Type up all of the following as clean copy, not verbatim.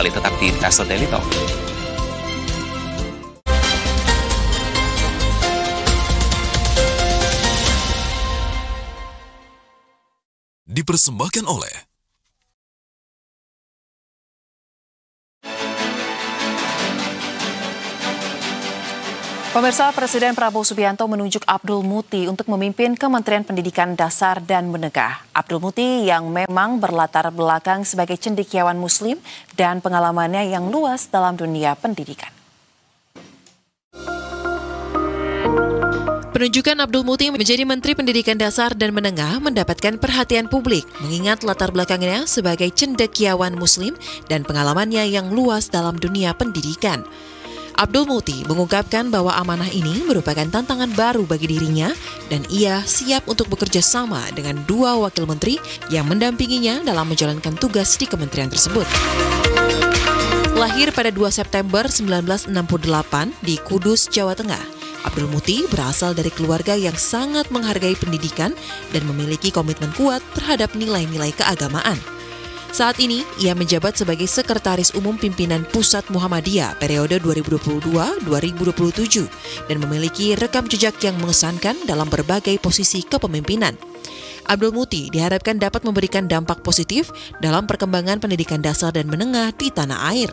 kembali tetap di Investor Daily Talk. Dipersembahkan oleh Pemirsa, Presiden Prabowo Subianto menunjuk Abdul Muti untuk memimpin Kementerian Pendidikan Dasar dan Menengah. Abdul Muti yang memang berlatar belakang sebagai cendekiawan Muslim dan pengalamannya yang luas dalam dunia pendidikan. Penunjukan Abdul Muti menjadi Menteri Pendidikan Dasar dan Menengah mendapatkan perhatian publik, mengingat latar belakangnya sebagai cendekiawan Muslim dan pengalamannya yang luas dalam dunia pendidikan. Abdul Muti mengungkapkan bahwa amanah ini merupakan tantangan baru bagi dirinya dan ia siap untuk bekerja sama dengan dua wakil menteri yang mendampinginya dalam menjalankan tugas di kementerian tersebut. Lahir pada 2 September 1968 di Kudus, Jawa Tengah, Abdul Muti berasal dari keluarga yang sangat menghargai pendidikan dan memiliki komitmen kuat terhadap nilai-nilai keagamaan. Saat ini, ia menjabat sebagai Sekretaris Umum Pimpinan Pusat Muhammadiyah periode 2022-2027 dan memiliki rekam jejak yang mengesankan dalam berbagai posisi kepemimpinan. Abdul Muti diharapkan dapat memberikan dampak positif dalam perkembangan pendidikan dasar dan menengah di tanah air.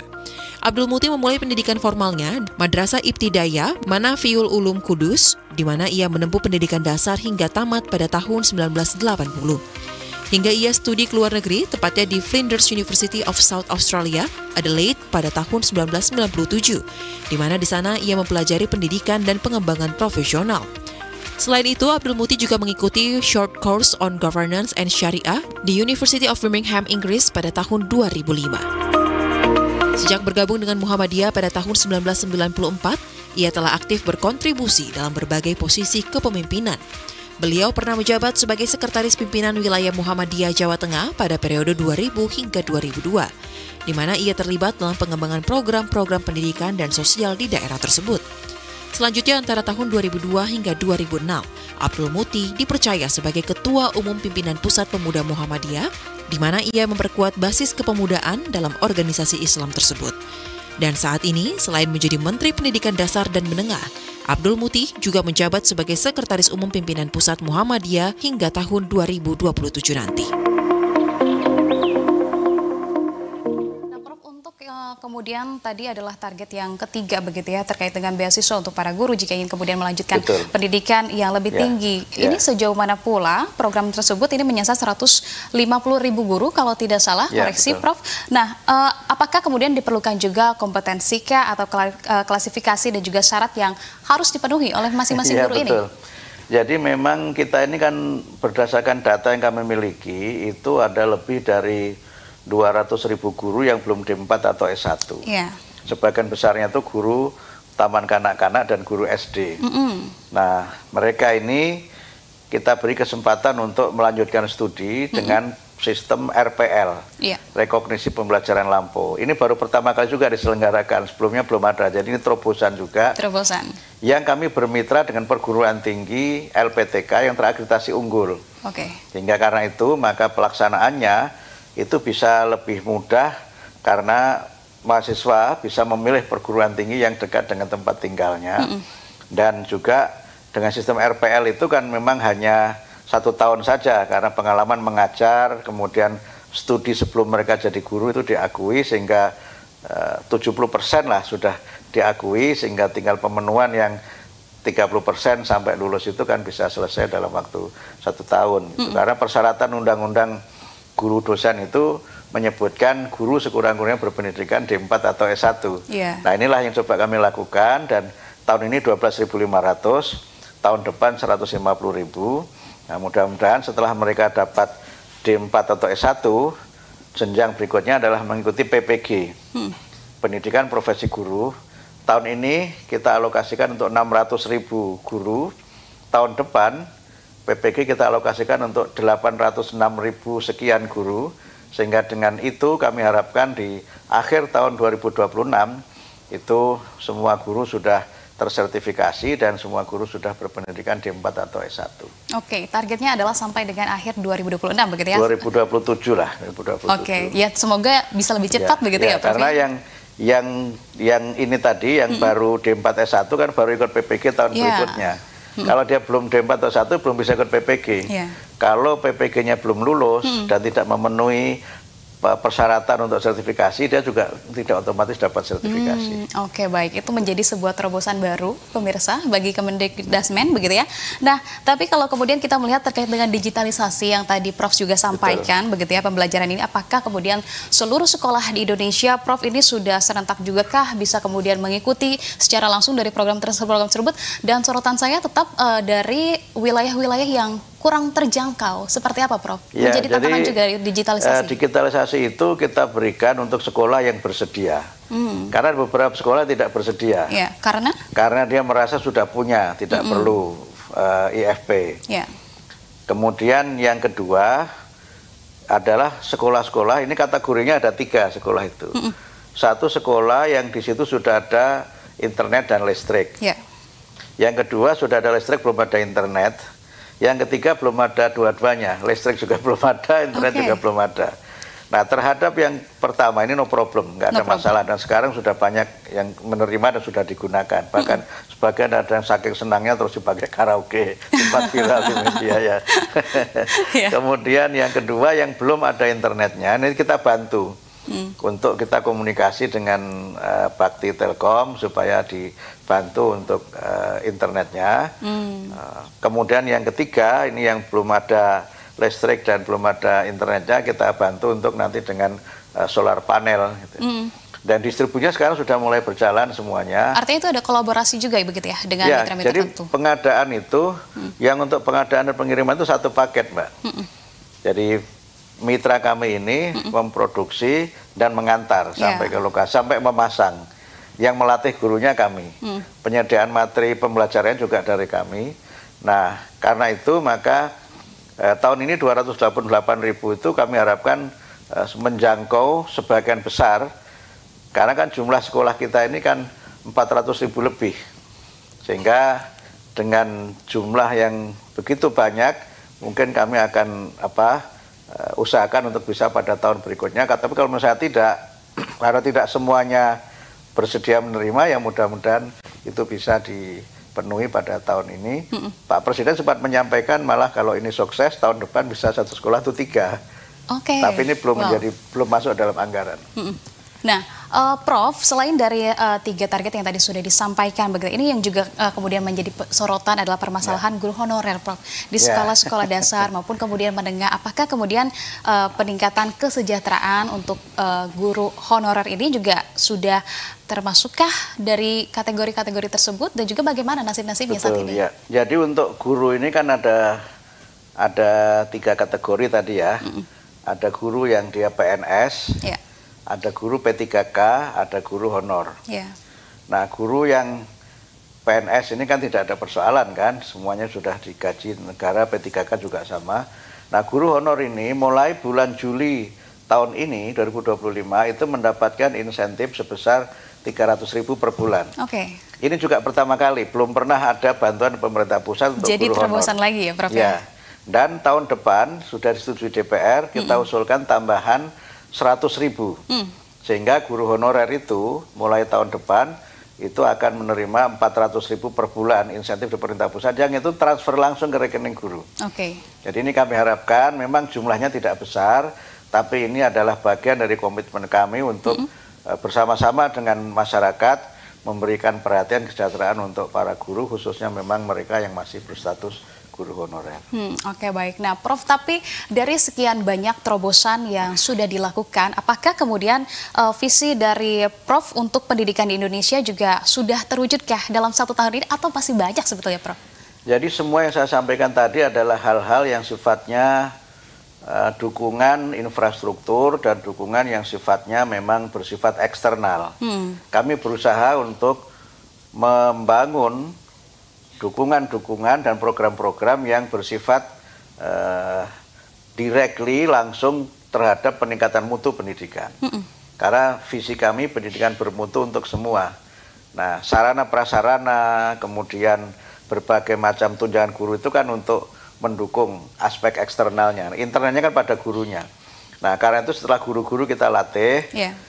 Abdul Muti memulai pendidikan formalnya Madrasah Ibtidayah Manafiul Ulum Kudus, di mana ia menempuh pendidikan dasar hingga tamat pada tahun 1980. Hingga ia studi ke luar negeri, tepatnya di Flinders University of South Australia, Adelaide pada tahun 1997, di mana di sana ia mempelajari pendidikan dan pengembangan profesional. Selain itu, Abdul Muti juga mengikuti Short Course on Governance and Sharia di University of Birmingham, Inggris pada tahun 2005. Sejak bergabung dengan Muhammadiyah pada tahun 1994, ia telah aktif berkontribusi dalam berbagai posisi kepemimpinan. Beliau pernah menjabat sebagai Sekretaris Pimpinan Wilayah Muhammadiyah Jawa Tengah pada periode 2000 hingga 2002, di mana ia terlibat dalam pengembangan program-program pendidikan dan sosial di daerah tersebut. Selanjutnya antara tahun 2002 hingga 2006, Abdul Muti dipercaya sebagai Ketua Umum Pimpinan Pusat Pemuda Muhammadiyah, di mana ia memperkuat basis kepemudaan dalam organisasi Islam tersebut. Dan saat ini, selain menjadi Menteri Pendidikan Dasar dan Menengah, Abdul Muti juga menjabat sebagai Sekretaris Umum Pimpinan Pusat Muhammadiyah hingga tahun 2027 nanti. Kemudian tadi adalah target yang ketiga begitu ya, terkait dengan beasiswa untuk para guru jika ingin kemudian melanjutkan pendidikan yang lebih tinggi. Ini sejauh mana pula program tersebut ini menyasar 150.000 guru kalau tidak salah, koreksi Prof. Nah, apakah kemudian diperlukan juga kompetensi atau klasifikasi dan juga syarat yang harus dipenuhi oleh masing-masing guru ini? Jadi memang kita ini kan berdasarkan data yang kami miliki itu ada lebih dari 200.000 guru yang belum D4 atau S1. Sebagian besarnya itu guru taman kanak-kanak dan guru SD. Nah, mereka ini kita beri kesempatan untuk melanjutkan studi dengan sistem RPL, rekognisi pembelajaran lampau. Ini baru pertama kali juga diselenggarakan, sebelumnya belum ada. Jadi ini terobosan juga. Yang kami bermitra dengan perguruan tinggi LPTK yang terakreditasi unggul. Sehingga karena itu maka pelaksanaannya itu bisa lebih mudah karena mahasiswa bisa memilih perguruan tinggi yang dekat dengan tempat tinggalnya. Dan juga dengan sistem RPL itu kan memang hanya 1 tahun saja karena pengalaman mengajar, kemudian studi sebelum mereka jadi guru itu diakui sehingga 70% lah sudah diakui, sehingga tinggal pemenuhan yang 30% sampai lulus itu kan bisa selesai dalam waktu 1 tahun. Karena persyaratan undang-undang guru dosen itu menyebutkan guru sekurang-kurangnya berpendidikan D4 atau S1. Nah, inilah yang coba kami lakukan, dan tahun ini 12.500, tahun depan 150.000. Nah, mudah-mudahan setelah mereka dapat D4 atau S1, jenjang berikutnya adalah mengikuti PPG, Pendidikan Profesi Guru. Tahun ini kita alokasikan untuk 600.000 guru, tahun depan PPG kita alokasikan untuk 806.000 sekian guru, sehingga dengan itu kami harapkan di akhir tahun 2026 itu semua guru sudah tersertifikasi dan semua guru sudah berpendidikan D4 atau S1. Oke, targetnya adalah sampai dengan akhir 2026 begitu ya? 2027 lah. 2027. Oke, ya semoga bisa lebih cepat begitu ya, Prof? Karena yang ini tadi, yang baru D4 S1 kan baru ikut PPG tahun berikutnya. Kalau dia belum D4 atau S1 belum bisa ikut PPG. Kalau PPG-nya belum lulus dan tidak memenuhi persyaratan untuk sertifikasi, dia juga tidak otomatis dapat sertifikasi. Oke, baik. Itu menjadi sebuah terobosan baru, pemirsa, bagi Kemendikbudrismen, begitu ya. Nah, tapi kalau kemudian kita melihat terkait dengan digitalisasi yang tadi Prof juga sampaikan, begitu ya, pembelajaran ini, apakah kemudian seluruh sekolah di Indonesia, Prof, ini sudah serentak juga kah bisa kemudian mengikuti secara langsung dari program tersebut? Dan sorotan saya tetap dari wilayah-wilayah yang kurang terjangkau. Seperti apa, Prof? Ya, menjadi tantangan juga digitalisasi. Digitalisasi itu kita berikan untuk sekolah yang bersedia. Karena beberapa sekolah tidak bersedia. Ya, karena? Karena dia merasa sudah punya, tidak perlu IFP. Ya. Kemudian yang kedua adalah sekolah-sekolah, ini kategorinya ada 3 sekolah itu. Satu sekolah yang di situ sudah ada internet dan listrik. Ya. Yang kedua sudah ada listrik, belum ada internet. Yang ketiga belum ada dua-duanya, listrik juga belum ada, internet juga belum ada. Nah, terhadap yang pertama ini no problem, nggak ada masalah. Dan sekarang sudah banyak yang menerima dan sudah digunakan. Bahkan sebagian ada yang saking senangnya terus dipakai karaoke, sempat viral di media ya. Kemudian yang kedua yang belum ada internetnya, ini kita bantu. Untuk kita komunikasi dengan Bakti Telkom supaya dibantu untuk internetnya. Kemudian yang ketiga, ini yang belum ada listrik dan belum ada internetnya, kita bantu untuk nanti dengan solar panel. Gitu. Dan distribusinya sekarang sudah mulai berjalan semuanya. Artinya itu ada kolaborasi juga ya begitu ya dengan mitra-mitra tertentu. Jadi pengadaan itu, yang untuk pengadaan dan pengiriman itu satu paket, Mbak. Jadi mitra kami ini memproduksi dan mengantar sampai ke lokasi, sampai memasang. Yang melatih gurunya kami. Penyediaan materi pembelajaran juga dari kami. Nah, karena itu maka tahun ini 288.000 itu kami harapkan menjangkau sebagian besar. Karena kan jumlah sekolah kita ini kan 400.000 lebih. Sehingga dengan jumlah yang begitu banyak, mungkin kami akan usahakan untuk bisa pada tahun berikutnya. Tapi kalau misalnya tidak, karena tidak semuanya bersedia menerima, ya mudah-mudahan itu bisa dipenuhi pada tahun ini. Pak Presiden sempat menyampaikan malah kalau ini sukses tahun depan bisa satu sekolah itu 3. Tapi ini belum masuk dalam anggaran. Nah, Prof, selain dari 3 target yang tadi sudah disampaikan, begitu, ini yang juga kemudian menjadi sorotan adalah permasalahan guru honorer, Prof, di sekolah-sekolah dasar maupun kemudian menengah. Apakah kemudian peningkatan kesejahteraan untuk guru honorer ini juga sudah termasukkah dari kategori-kategori tersebut, dan juga bagaimana nasib-nasibnya saat ini? Ya. Jadi untuk guru ini kan ada 3 kategori tadi ya. Ada guru yang dia PNS. Ada guru P3K, ada guru honor. Nah, guru yang PNS ini kan tidak ada persoalan kan, semuanya sudah digaji negara, P3K juga sama. Nah, guru honor ini mulai bulan Juli tahun ini, 2025, itu mendapatkan insentif sebesar 300.000 per bulan. Ini juga pertama kali, belum pernah ada bantuan pemerintah pusat untuk jadi guru honor. Jadi terobosan lagi ya, Prof? Ya. Dan tahun depan sudah disetujui DPR, kita usulkan tambahan 100.000. Sehingga guru honorer itu mulai tahun depan itu akan menerima 400.000 per bulan insentif dari pemerintah pusat, yang itu transfer langsung ke rekening guru. Jadi ini kami harapkan, memang jumlahnya tidak besar, tapi ini adalah bagian dari komitmen kami untuk bersama-sama dengan masyarakat memberikan perhatian kesejahteraan untuk para guru, khususnya memang mereka yang masih berstatus guru honorer. Baik. Nah, Prof, tapi dari sekian banyak terobosan yang sudah dilakukan, apakah kemudian visi dari Prof untuk pendidikan di Indonesia juga sudah terwujudkah dalam 1 tahun ini, atau masih banyak sebetulnya, Prof? Jadi semua yang saya sampaikan tadi adalah hal-hal yang sifatnya dukungan infrastruktur dan dukungan yang sifatnya memang bersifat eksternal. Kami berusaha untuk membangun dukungan-dukungan dan program-program yang bersifat directly langsung terhadap peningkatan mutu pendidikan. Karena visi kami pendidikan bermutu untuk semua. Nah, sarana prasarana, kemudian berbagai macam tunjangan guru itu kan untuk mendukung aspek eksternalnya. Internalnya kan pada gurunya. Nah, karena itu setelah guru-guru kita latih,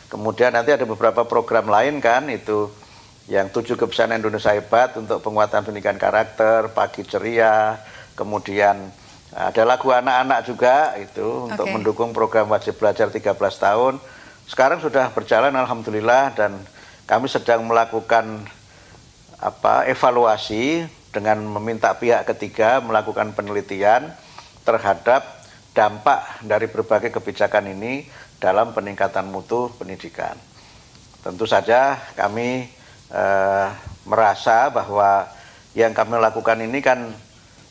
kemudian nanti ada beberapa program lain kan, itu yang 7 kebiasaan Indonesia Hebat untuk penguatan pendidikan karakter, Pagi Ceria, kemudian ada lagu anak-anak juga itu untuk mendukung program wajib belajar 13 tahun. Sekarang sudah berjalan alhamdulillah, dan kami sedang melakukan evaluasi dengan meminta pihak ketiga melakukan penelitian terhadap dampak dari berbagai kebijakan ini dalam peningkatan mutu pendidikan. Tentu saja kami merasa bahwa yang kami lakukan ini kan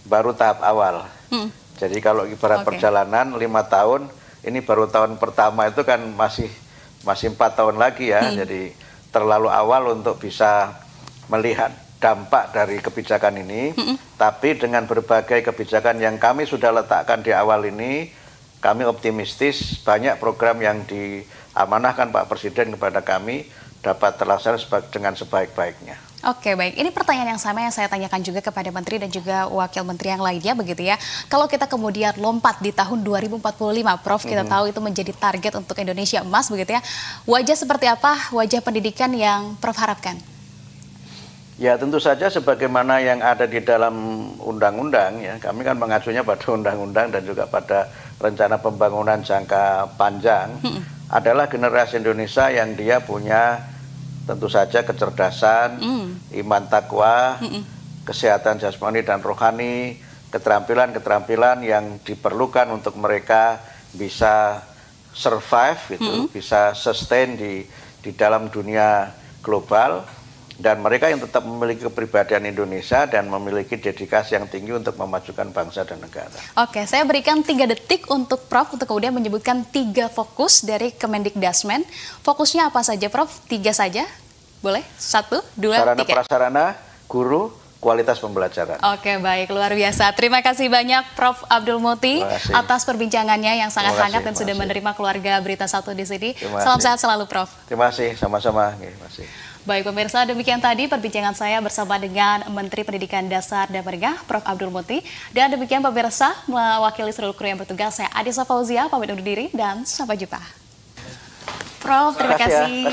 baru tahap awal. Jadi kalau ibarat perjalanan 5 tahun, ini baru tahun pertama itu kan masih 4 tahun lagi ya. Jadi terlalu awal untuk bisa melihat dampak dari kebijakan ini, tapi dengan berbagai kebijakan yang kami sudah letakkan di awal ini, kami optimistis banyak program yang diamanahkan Pak Presiden kepada kami dapat terlaksana dengan sebaik-baiknya. Oke, baik. Ini pertanyaan yang sama yang saya tanyakan juga kepada Menteri dan juga Wakil Menteri yang lainnya begitu ya. Kalau kita kemudian lompat di tahun 2045, Prof, kita tahu itu menjadi target untuk Indonesia Emas begitu ya. Wajah seperti apa wajah pendidikan yang Prof harapkan? Ya, tentu saja sebagaimana yang ada di dalam undang-undang ya, kami kan mengacunya pada undang-undang dan juga pada rencana pembangunan jangka panjang, adalah generasi Indonesia yang dia punya tentu saja kecerdasan, iman takwa, kesehatan jasmani dan rohani, keterampilan-keterampilan yang diperlukan untuk mereka bisa survive gitu, bisa sustain di dalam dunia global. Dan mereka yang tetap memiliki kepribadian Indonesia dan memiliki dedikasi yang tinggi untuk memajukan bangsa dan negara. Oke, saya berikan 3 detik untuk Prof untuk kemudian menyebutkan 3 fokus dari Kemendikdasmen. Fokusnya apa saja, Prof? 3 saja? Boleh? 1, 2, 3. Sarana prasarana, guru, kualitas pembelajaran. Oke, baik. Luar biasa. Terima kasih banyak Prof Abdul Muti atas perbincangannya yang sangat hangat dan sudah menerima keluarga Berita 1 di sini. Salam sehat selalu, Prof. Terima kasih, sama-sama. Terima kasih. Baik pemirsa, demikian tadi perbincangan saya bersama dengan Menteri Pendidikan Dasar dan Menengah, Prof Abdul Muti. Dan demikian pemirsa, mewakili seluruh kru yang bertugas, saya Adisa Fauzia, pamit undur diri dan sampai jumpa. Prof, terima kasih.